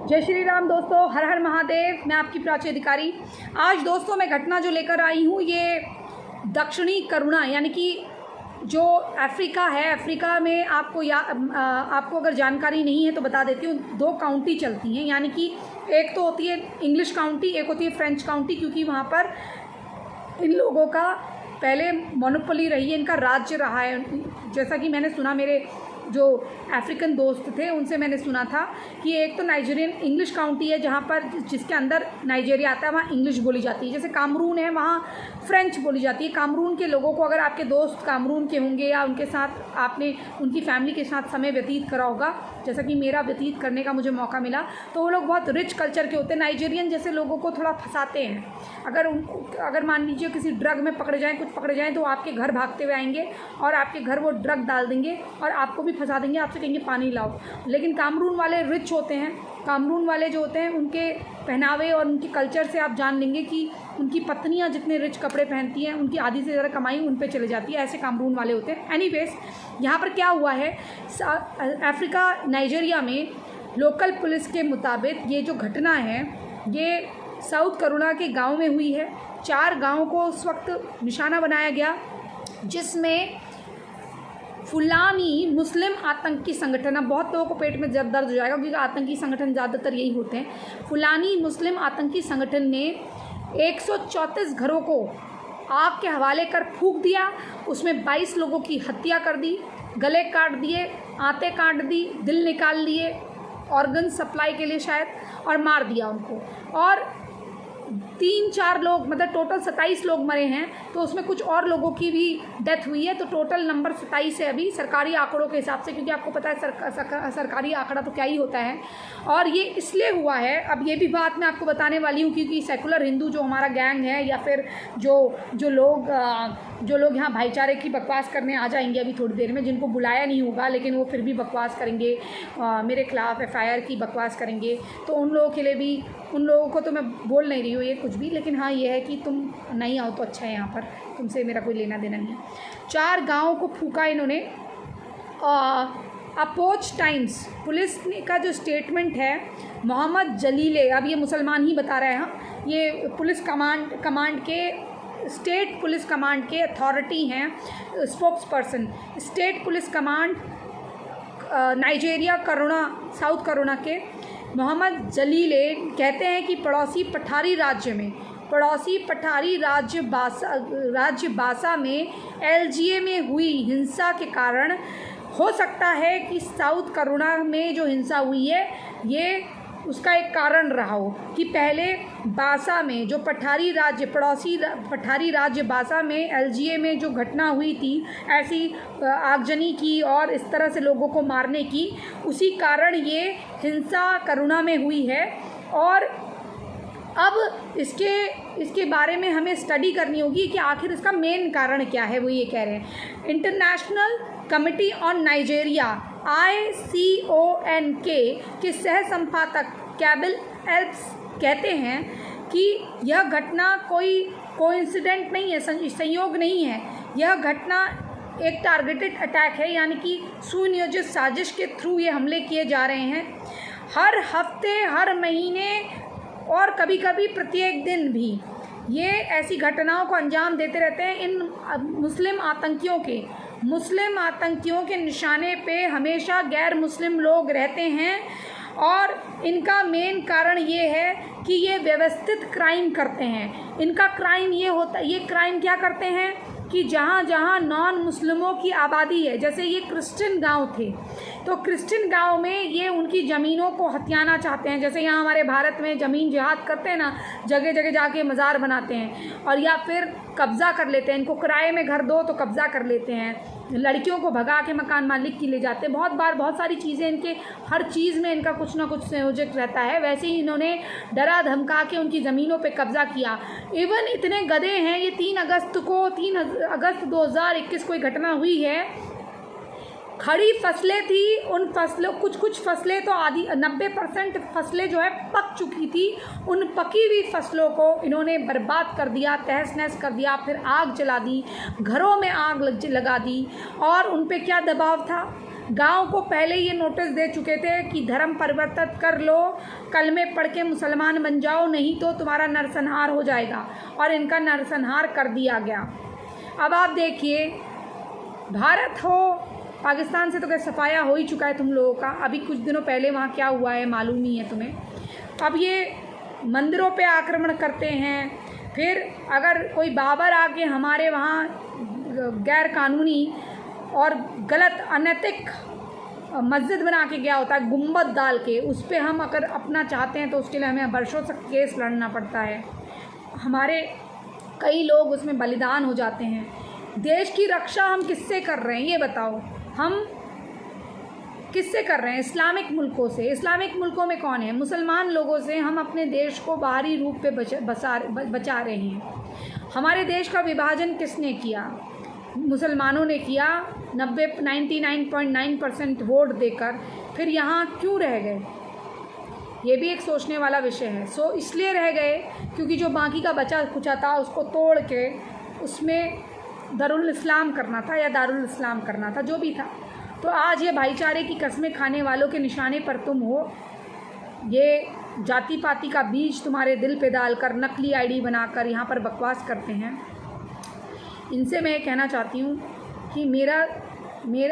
जय श्री राम दोस्तों, हर हर महादेव। मैं आपकी प्राची अधिकारी। आज दोस्तों मैं घटना जो लेकर आई हूँ ये दक्षिणी करुणा यानी कि जो अफ्रीका है, अफ्रीका में आपको अगर जानकारी नहीं है तो बता देती हूँ। 2 काउंटी चलती हैं, यानी कि एक तो होती है इंग्लिश काउंटी, एक होती है फ्रेंच काउंटी, क्योंकि वहाँ पर इन लोगों का पहले मोनोपोली रही है, इनका राज्य रहा है। जैसा कि मैंने सुना, मेरे जो अफ्रीकन दोस्त थे उनसे मैंने सुना था कि एक तो नाइजीरियन इंग्लिश काउंटी है, जहाँ पर जिसके अंदर नाइजीरिया आता है वहाँ इंग्लिश बोली जाती है। जैसे कामरून है, वहाँ फ्रेंच बोली जाती है। कामरून के लोगों को, अगर आपके दोस्त कामरून के होंगे या उनके साथ आपने उनकी फैमिली के साथ समय व्यतीत करा होगा, जैसा कि मेरा व्यतीत करने का मुझे मौका मिला, तो वो लोग बहुत रिच कल्चर के होते हैं। नाइजीरियन जैसे लोगों को थोड़ा फंसाते हैं। अगर मान लीजिए किसी ड्रग में पकड़े जाएँ, कुछ पकड़े जाएँ, तो आपके घर भागते हुए आएंगे और आपके घर वो ड्रग डाल देंगे और आपको भी फंसा देंगे, आपसे कहेंगे पानी लाओ। लेकिन कामरून वाले रिच होते हैं। कामरून वाले जो होते हैं उनके पहनावे और उनके कल्चर से आप जान लेंगे कि उनकी पत्नियां जितने रिच कपड़े पहनती हैं, उनकी आधी से ज़्यादा कमाई उन पे चले जाती है। ऐसे कामरून वाले होते हैं। एनीवेज, यहाँ पर क्या हुआ है, अफ्रीका नाइजीरिया में लोकल पुलिस के मुताबिक ये जो घटना है ये साउथ करुणा के गाँव में हुई है। 4 गाँव को उस वक्त निशाना बनाया गया, जिसमें फुलानी मुस्लिम आतंकी संगठन, अब बहुत लोगों को पेट में दर्द हो जाएगा क्योंकि आतंकी संगठन ज़्यादातर यही होते हैं। फुलानी मुस्लिम आतंकी संगठन ने 134 घरों को आग के हवाले कर फूंक दिया। उसमें 22 लोगों की हत्या कर दी, गले काट दिए, आंतें काट दी, दिल निकाल लिए ऑर्गन सप्लाई के लिए शायद, और मार दिया उनको। और 3-4 लोग, मतलब टोटल 27 लोग मरे हैं। तो उसमें कुछ और लोगों की भी डेथ हुई है। तो टोटल नंबर 27 है अभी सरकारी आंकड़ों के हिसाब से, क्योंकि आपको पता है सरकारी आंकड़ा तो क्या ही होता है। और ये इसलिए हुआ है, अब ये भी बात मैं आपको बताने वाली हूँ, क्योंकि सेकुलर हिंदू जो हमारा गैंग है, या फिर जो लोग यहाँ भाईचारे की बकवास करने आ जाएंगे अभी थोड़ी देर में, जिनको बुलाया नहीं होगा लेकिन वो फिर भी बकवास करेंगे, मेरे खिलाफ FIR की बकवास करेंगे, तो उन लोगों के लिए भी, उन लोगों को तो मैं बोल नहीं रही हूँ ये कुछ भी, लेकिन हाँ ये है कि तुम नहीं आओ तो अच्छा है, यहाँ पर तुमसे मेरा कोई लेना देना नहीं है। 4 गाँवों को फूका इन्होंने। अपोच टाइम्स पुलिस का जो स्टेटमेंट है, मोहम्मद जलीले, अब ये मुसलमान ही बता रहे हैं, हाँ, ये पुलिस कमांड के स्टेट पुलिस कमांड के अथॉरिटी हैं, spokesperson, state police command Nigeria south Kaduna के मोहम्मद जलीले कहते हैं कि पड़ोसी पठारी राज्य बासा में LGA में हुई हिंसा के कारण हो सकता है कि साउथ करुणा में जो हिंसा हुई है ये उसका एक कारण रहा हो कि पहले बासा में जो पड़ोसी पठारी राज्य बासा में LGA में जो घटना हुई थी, ऐसी आगजनी की और इस तरह से लोगों को मारने की, उसी कारण ये हिंसा करुणा में हुई है। और अब इसके बारे में हमें स्टडी करनी होगी कि आखिर इसका मेन कारण क्या है। वो ये कह रहे हैं, international committee on Nigeria ICONK के सह संपादक कैबिल एल्प्स कहते हैं कि यह घटना कोई कोइंसिडेंट नहीं है, संयोग नहीं है। यह घटना एक टारगेटेड अटैक है, यानी कि सुनियोजित साजिश के थ्रू ये हमले किए जा रहे हैं। हर हफ्ते, हर महीने और कभी कभी प्रत्येक दिन भी ये ऐसी घटनाओं को अंजाम देते रहते हैं। इन मुस्लिम आतंकियों के निशाने पे हमेशा गैर मुस्लिम लोग रहते हैं, और इनका मेन कारण ये है कि ये व्यवस्थित क्राइम करते हैं। इनका क्राइम ये क्राइम क्या करते हैं कि जहाँ जहाँ नॉन मुस्लिमों की आबादी है, जैसे ये क्रिश्चियन गांव थे, तो क्रिश्चियन गांव में ये उनकी ज़मीनों को हथियाना चाहते हैं। जैसे यहाँ हमारे भारत में ज़मीन जिहाद करते हैं ना, जगह जगह जाके मज़ार बनाते हैं, और या फिर कब्ज़ा कर लेते हैं। इनको किराए में घर दो तो कब्ज़ा कर लेते हैं, लड़कियों को भगा के मकान मालिक की ले जाते हैं। बहुत सारी चीज़ें इनके, हर चीज़ में इनका कुछ ना कुछ संयोजक रहता है। वैसे ही इन्होंने डरा धमका के उनकी ज़मीनों पे कब्ज़ा किया। इवन इतने गधे हैं, ये 3 अगस्त 2021 को घटना हुई है। खड़ी फसलें थी, उन फसलों कुछ फसलें तो आधी 90% फसलें जो है पक चुकी थी। उन पकी हुई फसलों को इन्होंने बर्बाद कर दिया, तहस नहस कर दिया, फिर आग जला दी, घरों में आग लगा दी। और उन पे क्या दबाव था? गांव को पहले ये नोटिस दे चुके थे कि धर्म परिवर्तन कर लो, कलमे पढ़ के मुसलमान बन जाओ, नहीं तो तुम्हारा नरसंहार हो जाएगा। और इनका नरसंहार कर दिया गया। अब आप देखिए, भारत हो, पाकिस्तान से तो क्या सफाया हो ही चुका है तुम लोगों का। अभी कुछ दिनों पहले वहाँ क्या हुआ है मालूम नहीं है तुम्हें। अब ये मंदिरों पे आक्रमण करते हैं। फिर अगर कोई बाबर आके हमारे वहाँ गैर कानूनी और गलत अनैतिक मस्जिद बना के गया होता है गुंबद डाल के, उस पर हम अगर अपना चाहते हैं तो उसके लिए हमें वर्षों तक केस लड़ना पड़ता है। हमारे कई लोग उसमें बलिदान हो जाते हैं। देश की रक्षा हम किससे कर रहे हैं ये बताओ? हम किससे कर रहे हैं? इस्लामिक मुल्कों से। इस्लामिक मुल्कों में कौन है? मुसलमान लोगों से हम अपने देश को बाहरी रूप पे बचा रहे हैं। हमारे देश का विभाजन किसने किया? मुसलमानों ने किया 99.9% वोट देकर। फिर यहाँ क्यों रह गए? ये भी एक सोचने वाला विषय है। इसलिए रह गए क्योंकि जो बाकी का बचा कुचा था उसको तोड़ के उसमें दारुल इस्लाम करना था या दारुल इस्लाम करना था, जो भी था। तो आज ये भाईचारे की कस्में खाने वालों के निशाने पर तुम हो। ये जाति पाति का बीज तुम्हारे दिल पे डालकर नकली आईडी बनाकर यहाँ पर बकवास करते हैं। इनसे मैं कहना चाहती हूँ कि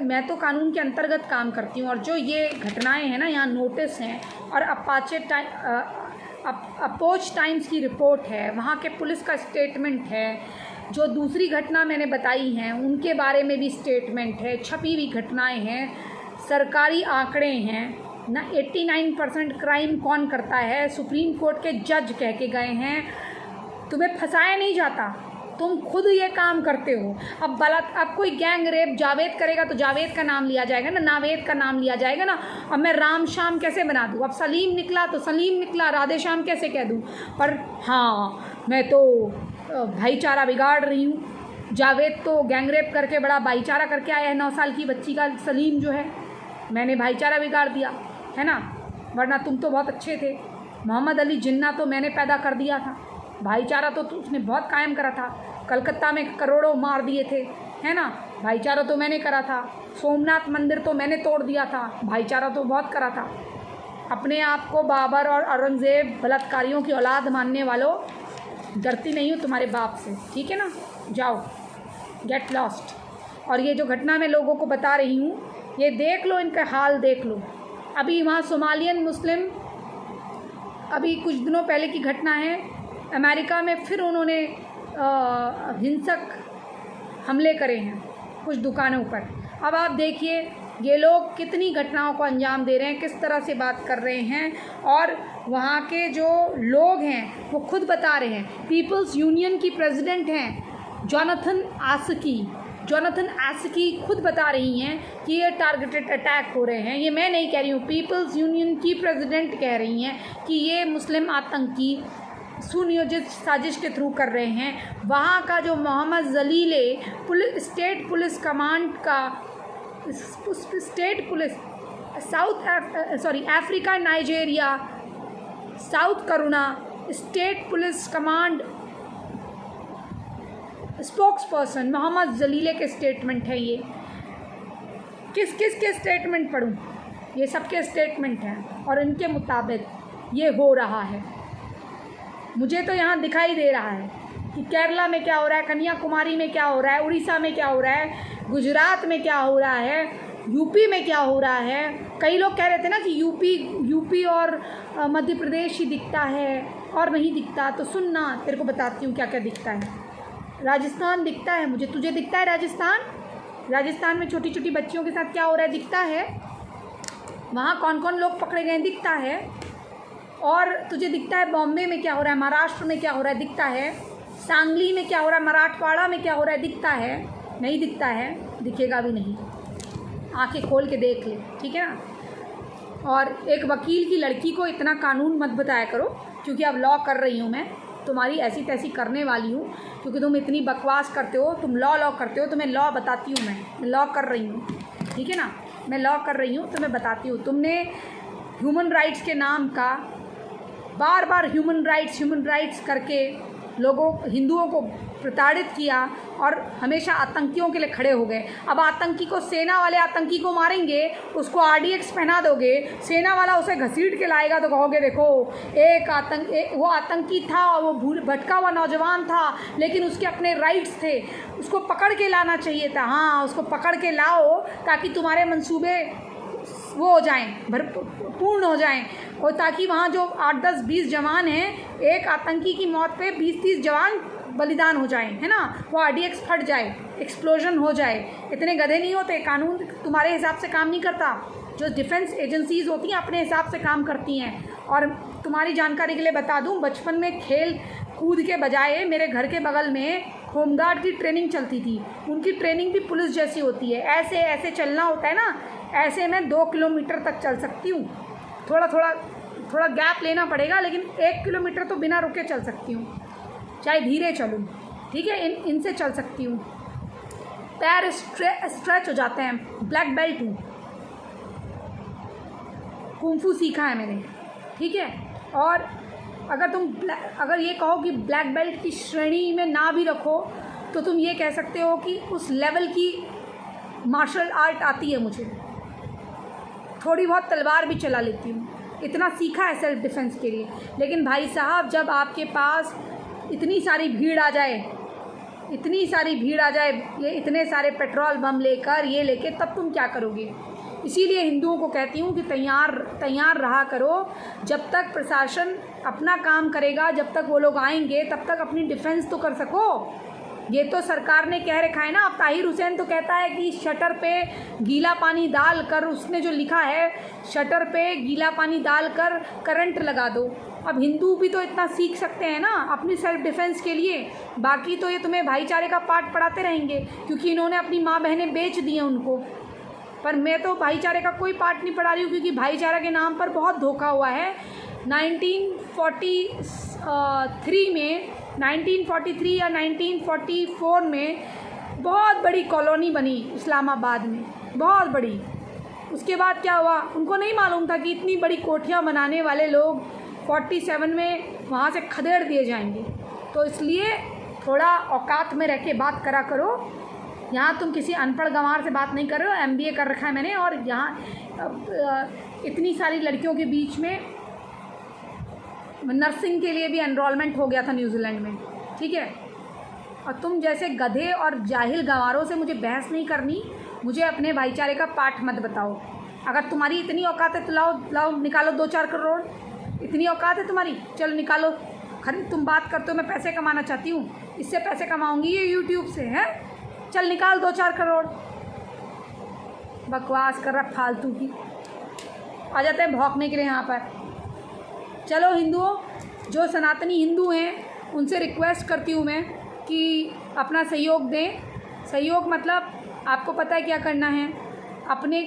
मैं तो कानून के अंतर्गत काम करती हूँ, और जो ये घटनाएं हैं ना, यहाँ नोटिस हैं और अपोच टाइम्स की रिपोर्ट है, वहाँ के पुलिस का स्टेटमेंट है, जो दूसरी घटना मैंने बताई हैं उनके बारे में भी स्टेटमेंट है, छपी हुई घटनाएं हैं, सरकारी आंकड़े हैं ना। 89% क्राइम कौन करता है? सुप्रीम कोर्ट के जज कह के गए हैं। तुम्हें फंसाया नहीं जाता, तुम खुद ये काम करते हो। अब कोई गैंग रेप जावेद करेगा तो जावेद का नाम लिया जाएगा ना, नावेद का नाम लिया जाएगा ना। अब मैं राम श्याम कैसे बना दूँ? अब सलीम निकला तो सलीम निकला, राधे श्याम कैसे कह दूँ? पर हाँ, मैं तो भाईचारा बिगाड़ रही हूँ। जावेद तो गैंग रेप करके बड़ा भाईचारा करके आया है, 9 साल की बच्ची का सलीम जो है, मैंने भाईचारा बिगाड़ दिया है ना। वरना तुम तो बहुत अच्छे थे। मोहम्मद अली जिन्ना तो मैंने पैदा कर दिया था, भाईचारा तो उसने बहुत कायम करा था। कलकत्ता में करोड़ों मार दिए थे, है ना, भाईचारा तो मैंने करा था। सोमनाथ मंदिर तो मैंने तोड़ दिया था, भाईचारा तो बहुत करा था। अपने आप को बाबर और औरंगज़ेब बलात्कारियों की औलाद मानने वालों, डरती नहीं हूँ तुम्हारे बाप से, ठीक है ना। जाओ, गेट लॉस्ट। और ये जो घटना मैं लोगों को बता रही हूँ, ये देख लो, इनका हाल देख लो। अभी वहाँ सोमालियन मुस्लिम, अभी कुछ दिनों पहले की घटना है, अमेरिका में फिर उन्होंने हिंसक हमले करे हैं कुछ दुकानों पर। अब आप देखिए ये लोग कितनी घटनाओं को अंजाम दे रहे हैं, किस तरह से बात कर रहे हैं। और वहाँ के जो लोग हैं वो खुद बता रहे हैं। पीपल्स यूनियन की प्रेसिडेंट हैं जोनाथन आस्की खुद बता रही हैं कि ये टारगेटेड अटैक हो रहे हैं। ये मैं नहीं कह रही हूँ, पीपल्स यूनियन की प्रेसिडेंट कह रही हैं कि ये मुस्लिम आतंकी सुनियोजित साजिश के थ्रू कर रहे हैं। वहाँ का जो Mohammed Jalige state police command का state police Africa Nigeria south Kaduna state police command spokesperson Mohammed Jalige के स्टेटमेंट है। ये किस के स्टेटमेंट पढ़ूँ? ये सबके स्टेटमेंट हैं और इनके मुताबिक ये हो रहा है। मुझे तो यहाँ दिखाई दे रहा है कि केरला में क्या हो रहा है, कन्याकुमारी में क्या हो रहा है, उड़ीसा में क्या हो रहा है, गुजरात में क्या हो रहा है, यूपी में क्या हो रहा है। कई लोग कह रहे थे ना कि यूपी और मध्य प्रदेश ही दिखता है और नहीं दिखता। तो सुनना, तेरे को बताती हूँ क्या क्या दिखता है। राजस्थान दिखता है मुझे, तुझे दिखता है राजस्थान में छोटी छोटी बच्चियों के साथ क्या हो रहा है दिखता है। वहाँ कौन कौन लोग पकड़े गए दिखता है। और तुझे दिखता है बॉम्बे में क्या हो रहा है, महाराष्ट्र में क्या हो रहा है दिखता है, सांगली में क्या हो रहा है, मराठवाड़ा में क्या हो रहा है दिखता है। नहीं दिखता है, दिखेगा भी नहीं, आंखें खोल के देख ले, ठीक है ना। और एक वकील की लड़की को इतना कानून मत बताया करो, क्योंकि अब लॉ कर रही हूँ मैं, तुम्हारी ऐसी तैसी करने वाली हूँ, क्योंकि तुम इतनी बकवास करते हो। तुम लॉ करते हो, तुम्हें लॉ बताती हूँ मैं लॉ कर रही हूँ, ठीक है ना। मैं लॉ कर रही हूँ, तुम्हें बताती हूँ। तुमने ह्यूमन राइट्स के नाम का बार बार ह्यूमन राइट्स करके लोगों हिंदुओं को प्रताड़ित किया और हमेशा आतंकियों के लिए खड़े हो गए। अब आतंकी को, सेना वाले आतंकी को मारेंगे, उसको RDX पहना दोगे, सेना वाला उसे घसीट के लाएगा तो कहोगे देखो वो आतंकी था, वो भटका हुआ नौजवान था, लेकिन उसके अपने राइट्स थे, उसको पकड़ के लाना चाहिए था। हाँ, उसको पकड़ के लाओ ताकि तुम्हारे मंसूबे वो हो जाएं, पूर्ण हो जाएं, और ताकि वहाँ जो 8, 10, 20 जवान हैं, एक आतंकी की मौत पे 20-30 जवान बलिदान हो जाएं, है ना, वो RDX फट जाए, एक्सप्लोजन हो जाए। इतने गधे नहीं होते, कानून तुम्हारे हिसाब से काम नहीं करता। जो डिफेंस एजेंसीज़ होती हैं अपने हिसाब से काम करती हैं। और तुम्हारी जानकारी के लिए बता दूं, बचपन में खेल कूद के बजाय मेरे घर के बगल में होमगार्ड की ट्रेनिंग चलती थी। उनकी ट्रेनिंग भी पुलिस जैसी होती है, ऐसे ऐसे चलना होता है ना, ऐसे मैं 2 किलोमीटर तक चल सकती हूँ। थोड़ा गैप लेना पड़ेगा, लेकिन 1 किलोमीटर तो बिना रुके चल सकती हूँ, चाहे धीरे चलूँ, ठीक है, इनसे चल सकती हूँ। पैर स्ट्रेच हो जाते हैं। ब्लैक बेल्ट हूँ, कुंफू सीखा है मैंने, ठीक है। और अगर ये कहो कि ब्लैक बेल्ट की श्रेणी में ना भी रखो, तो तुम ये कह सकते हो कि उस लेवल की मार्शल आर्ट आती है मुझे। थोड़ी बहुत तलवार भी चला लेती हूँ, इतना सीखा है सेल्फ डिफेंस के लिए। लेकिन भाई साहब, जब आपके पास इतनी सारी भीड़ आ जाए, ये इतने सारे पेट्रोल बम लेकर, ये लेके, तब तुम क्या करोगे? इसीलिए हिंदुओं को कहती हूँ कि तैयार रहा करो। जब तक प्रशासन अपना काम करेगा, जब तक वो लोग आएंगे, तब तक अपनी डिफेंस तो कर सको। ये तो सरकार ने कह रखा है ना। अब ताहिर हुसैन तो कहता है कि शटर पे गीला पानी डाल कर, उसने जो लिखा है, शटर पे गीला पानी डाल कर करंट लगा दो। अब हिंदू भी तो इतना सीख सकते हैं ना अपनी सेल्फ डिफेंस के लिए। बाकी तो ये तुम्हें भाईचारे का पाठ पढ़ाते रहेंगे, क्योंकि इन्होंने अपनी माँ बहनें बेच दी हैं उनको। पर मैं तो भाईचारे का कोई पाठ नहीं पढ़ा रही हूँ, क्योंकि भाईचारा के नाम पर बहुत धोखा हुआ है। 1943 या 1944 में बहुत बड़ी कॉलोनी बनी इस्लामाबाद में, बहुत बड़ी। उसके बाद क्या हुआ, उनको नहीं मालूम था कि इतनी बड़ी कोठियाँ बनाने वाले लोग 47 में वहाँ से खदेड़ दिए जाएंगे। तो इसलिए थोड़ा औकात में रह के बात करा करो। यहाँ तुम किसी अनपढ़ गंवार से बात नहीं कर रहे हो, MBA कर रखा है मैंने, और यहाँ इतनी सारी लड़कियों के बीच में नर्सिंग के लिए भी एनरोलमेंट हो गया था न्यूजीलैंड में, ठीक है। और तुम जैसे गधे और जाहिल गंवारों से मुझे बहस नहीं करनी, मुझे अपने भाईचारे का पाठ मत बताओ। अगर तुम्हारी इतनी औकात है तो लाओ निकालो 2-4 करोड़। इतनी औकात है तुम्हारी, चलो निकालो। तुम बात करते हो मैं पैसे कमाना चाहती हूँ, इससे पैसे कमाऊँगी ये यूट्यूब से, है, चल निकाल 2-4 करोड़। बकवास कर रहा फालतू की, आ जाते हैं भौंकने के लिए यहाँ पर। चलो हिंदुओं, जो सनातनी हिंदू हैं उनसे रिक्वेस्ट करती हूँ मैं कि अपना सहयोग दें। सहयोग मतलब आपको पता है क्या करना है, अपने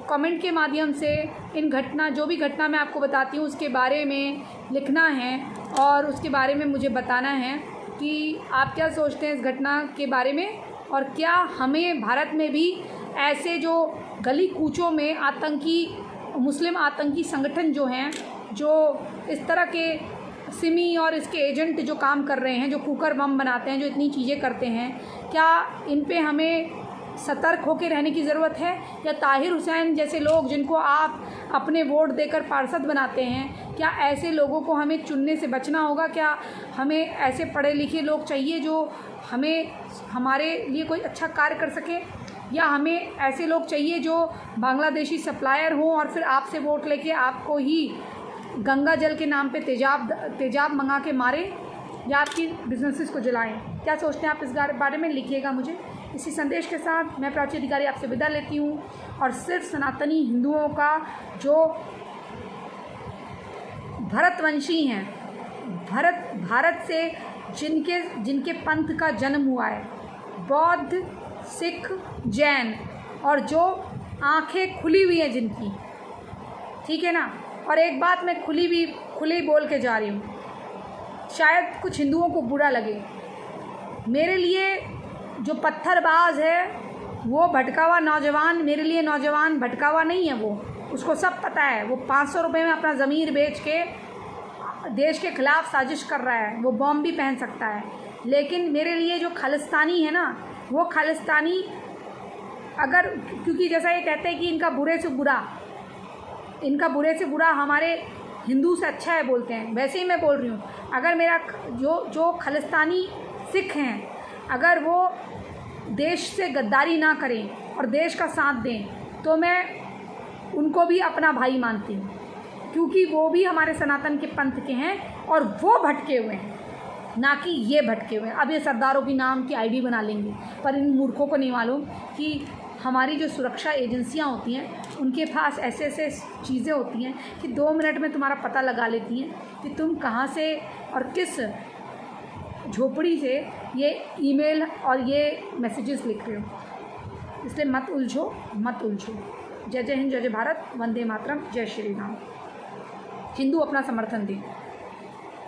कमेंट के माध्यम से जो भी घटना मैं आपको बताती हूँ उसके बारे में लिखना है, और उसके बारे में मुझे बताना है कि आप क्या सोचते हैं इस घटना के बारे में, और क्या हमें भारत में भी ऐसे जो गली कूचों में मुस्लिम आतंकी संगठन जो हैं, जो इस तरह के सिमी और इसके एजेंट जो काम कर रहे हैं, जो कुकर बम बनाते हैं, जो इतनी चीज़ें करते हैं, क्या इन पे हमें सतर्क होकर रहने की ज़रूरत है? या ताहिर हुसैन जैसे लोग जिनको आप अपने वोट देकर पार्षद बनाते हैं, क्या ऐसे लोगों को हमें चुनने से बचना होगा? क्या हमें ऐसे पढ़े लिखे लोग चाहिए जो हमारे लिए कोई अच्छा कार्य कर सके, या हमें ऐसे लोग चाहिए जो बांग्लादेशी सप्लायर हों और फिर आपसे वोट लेके आपको ही गंगा जल के नाम पे तेजाब मंगा के मारें, या आपकी बिजनेसेस को जलाएं? क्या सोचते हैं आप इस बारे में? लिखिएगा मुझे। इसी संदेश के साथ मैं प्राची अधिकारी आपसे विदा लेती हूँ, और सिर्फ सनातनी हिंदुओं का जो भरतवंशी हैं, भारत से जिनके पंथ का जन्म हुआ है, बौद्ध, सिख, जैन, और जो आंखें खुली हुई हैं जिनकी, ठीक है ना। और एक बात मैं खुली बोल के जा रही हूँ, शायद कुछ हिंदुओं को बुरा लगे, मेरे लिए जो पत्थरबाज है वो भटका हुआ नौजवान, मेरे लिए नौजवान भटका हुआ नहीं है। वो उसको सब पता है, वो 500 रुपये में अपना ज़मीर बेच के देश के ख़िलाफ़ साजिश कर रहा है वो बॉम्ब भी पहन सकता है, लेकिन मेरे लिए जो खालिस्तानी है ना, वो खालिस्तानी अगर, क्योंकि जैसा ये कहते हैं कि इनका बुरे से बुरा हमारे हिंदू से अच्छा है बोलते हैं, वैसे ही मैं बोल रही हूँ। अगर मेरा जो खालिस्तानी सिख हैं, अगर वो देश से गद्दारी ना करें और देश का साथ दें, तो मैं उनको भी अपना भाई मानती हूँ, क्योंकि वो भी हमारे सनातन के पंथ के हैं और वो भटके हुए हैं, ना कि ये भटके हुए हैं। अब ये सरदारों की नाम की आईडी बना लेंगे, पर इन मूर्खों को नहीं मालूम कि हमारी जो सुरक्षा एजेंसियां होती हैं उनके पास ऐसे ऐसे चीज़ें होती हैं कि 2 मिनट में तुम्हारा पता लगा लेती हैं कि तुम कहाँ से और किस झोपड़ी से ये ईमेल और ये मैसेजेस लिख रहे हो। इसलिए मत उलझो, मत उलझो। जय जय हिंद, जय जय भारत, वंदे मातरम, जय श्री राम। हिंदू अपना समर्थन दें।